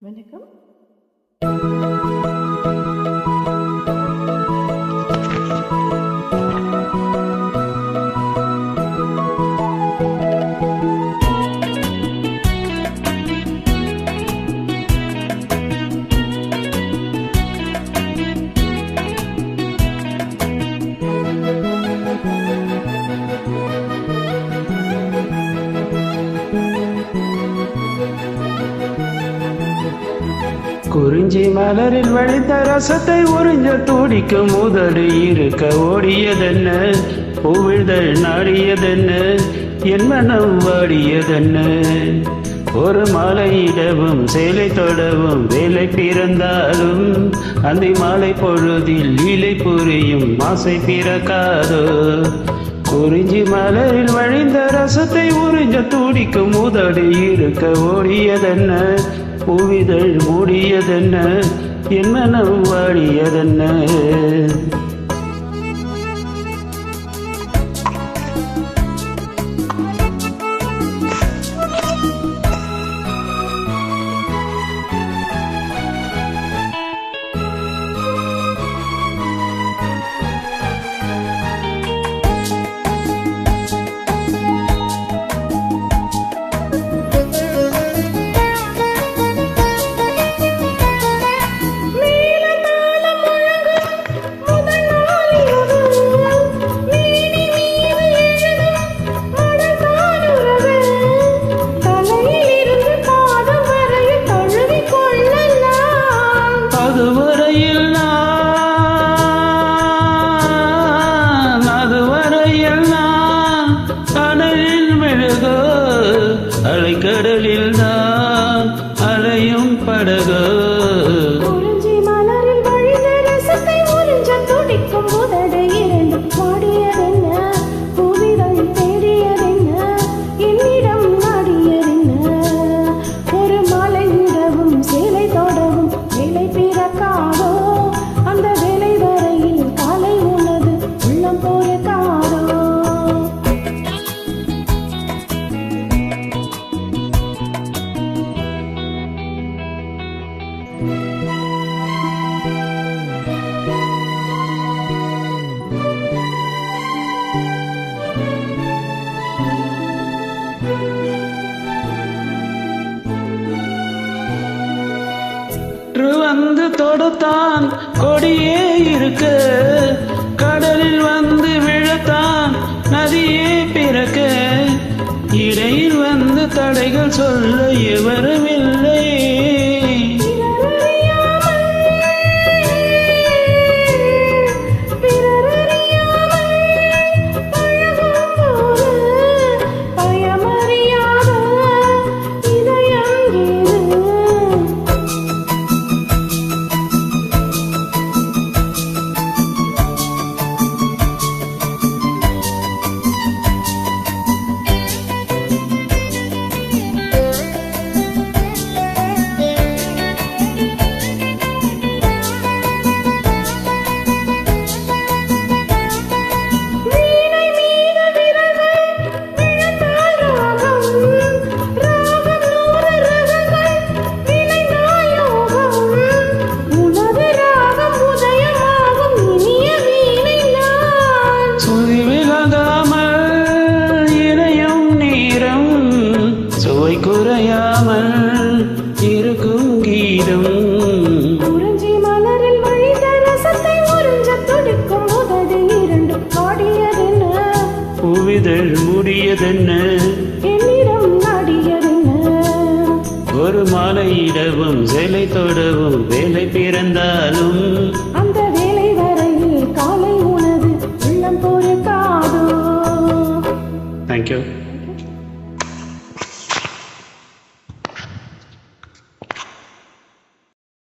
வணக்கம். குறிஞ்சி மலரில் வழித்த ரசத்தை உறிஞ்ச துடிக்கும் முதடு இருக்க ஓடியதென்ன, பூவிழ்தல் நாடியதென்ன, என் மனம் வாடியதென்ன. ஒரு மாலையிடவும் சேலை தொடவும் வேலை பிறந்தாலும் அந்த மாலை பொழுதில் இலை புரியும் ஆசை பிறக்காதோ. குறிஞ்சி மலரில் வழிந்த ரசத்தை உறிஞ்ச துடிக்கும் முதடு இருக்க ஓடியதென்ன, பூவிதழ் மூடியதென்ன, என் மனம் வாடியதென்ன. அலைக்கடலில் தான் அலையும் படகோ. குறிஞ்சி மலரில் வழிந்த ரசத்தை உறிஞ்ச துடிக்கும் முதடு இரண்டு வாடியதென்ன, பூவிதழ் தேடியதென்ன, என்னிடம் நாடியதென்ன. ஒரு மாலையிடவும் சேலை தொடவும் வேலை பிறக்காதோ, அந்த வேலை வரையில் காலை உனது உள்ளம் பொறுக்காதோ. வந்து தொடுத்தான் கொடியே இருக்க, கடலில் வந்து விழத்தான் நதியே பிறக்க, இடையில் வந்து தடைகள் சொல்ல எவரும் இல்லை. குறையாமல் இருக்கும் கீதம். குறிஞ்சி மலரில் வழிந்த ரசத்தை உறிஞ்ச துடிக்கும் முதடு இரண்டு வாடியதென்ன, பூவிதழ் மூடியதென்ன, என்னிடம் நாடியதென்ன. ஒரு மாலையிடவும் சேலை தொடவும் வேலை பிறந்தாலும் அந்த வேலை வரையில் காலை உனது உள்ளம் பொறுக்காதோ. தேங்க்யூ.